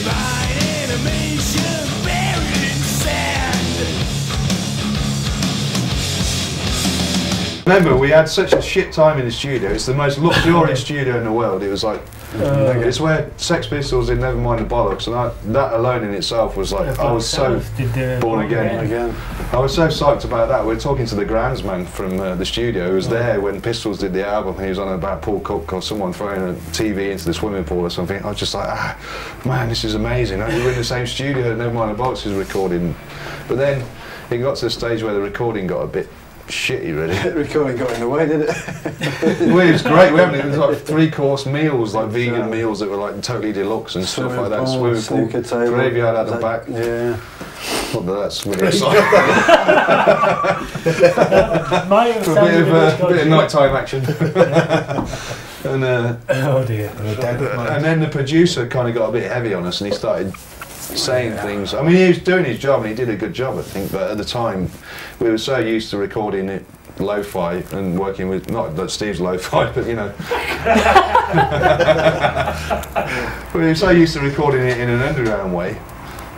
divine animation buried in sand. Remember, we had such a shit time in the studio. It's the most luxurious studio in the world. It was like, it's where Sex Pistols did Nevermind the Bollocks, and that alone in itself was like, I was so born again. I was so psyched about that. We were talking to the groundsman from the studio who was there when Pistols did the album, and he was on about Paul Cook or someone throwing a TV into the swimming pool or something. I was just like, man, this is amazing. We were in the same studio that Nevermind the Bollocks was recording. But then it got to the stage where the recording got a bit shitty, really. The recording got in the way, did it? Well, it was great. It was like 3-course meals, like vegan meals that were like totally deluxe and stuff like that. Swimming pool, graveyard at the back. Yeah. Not that that's really exciting. For a bit of nighttime action. And oh dear. And then the producer kind of got a bit heavy on us, and he started saying things. I mean, he was doing his job and he did a good job, I think, but at the time we were so used to recording it lo-fi and working with, not that Steve's lo-fi, but you know. We were so used to recording it in an underground way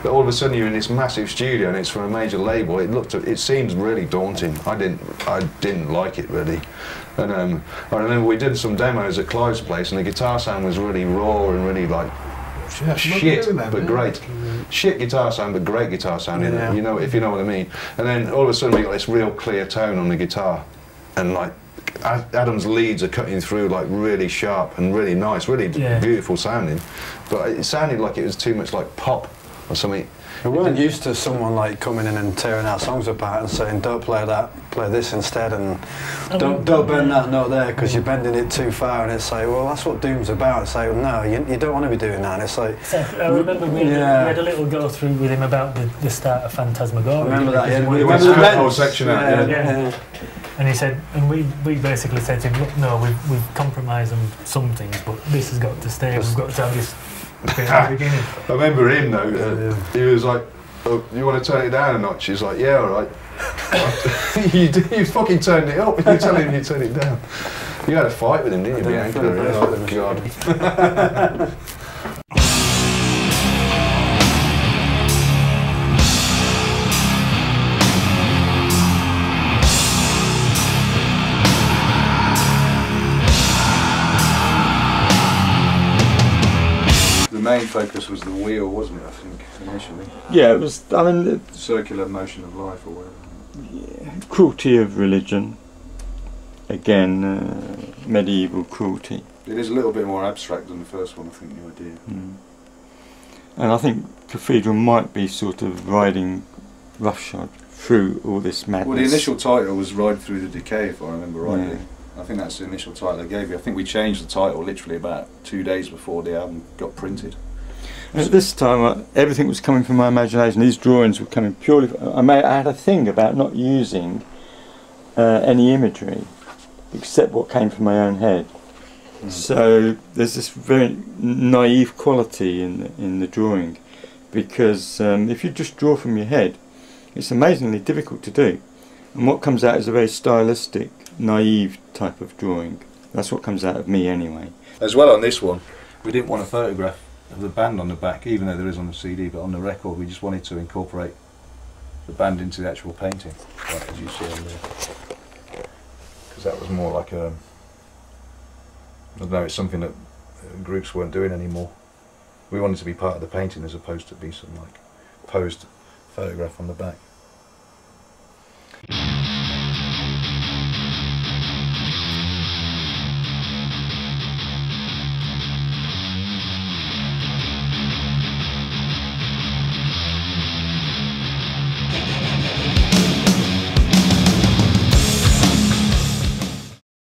that all of a sudden you're in this massive studio and it's from a major label. It seemed really daunting. I didn't like it really. And I remember we did some demos at Clive's place and the guitar sound was really raw and really like shit, but great. Shit guitar sound, but great guitar sound. Yeah. You know, if you know what I mean. And then all of a sudden we got this real clear tone on the guitar, and like Adam's leads are cutting through like really sharp and really nice, really beautiful sounding. But it sounded like it was too much like pop or something. We weren't used to someone like coming in and tearing our songs apart and saying, don't play that, play this instead, and don't bend that note there because you're bending it too far. And it's like, well, that's what Doom's about. It's like, well, no, you don't want to be doing that. And it's like, I remember we had a little go through with him about the start of Phantasmagoria. I remember that. Yeah, we went through the whole section out. Yeah. And he said, and we basically said to him, look, no, we've compromised on some things, but this has got to stay. We've got to have this. I remember him though, he was like, oh, you want to turn it down a notch? He's like, yeah, alright. you fucking turned it up, you're telling him you turned it down. You had a fight with him, didn't you? Oh God. The main focus was the wheel, wasn't it, I think, initially? Yeah, it was, I mean... The circular motion of life or whatever. Yeah, cruelty of religion. Again, medieval cruelty. It is a little bit more abstract than the first one, I think, the idea. And I think Cathedral might be sort of riding roughshod through all this madness. Well, the initial title was Ride Through the Decay, if I remember rightly. Yeah. I think that's the initial title they gave you. I think we changed the title literally about 2 days before the album got printed. And at this time, everything was coming from my imagination. These drawings were coming purely... I had a thing about not using any imagery except what came from my own head. So there's this very naive quality in the drawing, because if you just draw from your head, it's amazingly difficult to do. And what comes out is a very stylistic, naive type of drawing. That's what comes out of me anyway. As well on this one, we didn't want a photograph of the band on the back, even though there is on the CD, but on the record we just wanted to incorporate the band into the actual painting, like as you see on there. Because that was more like a... I don't know, it's something that groups weren't doing anymore. We wanted to be part of the painting as opposed to be some like posed photograph on the back.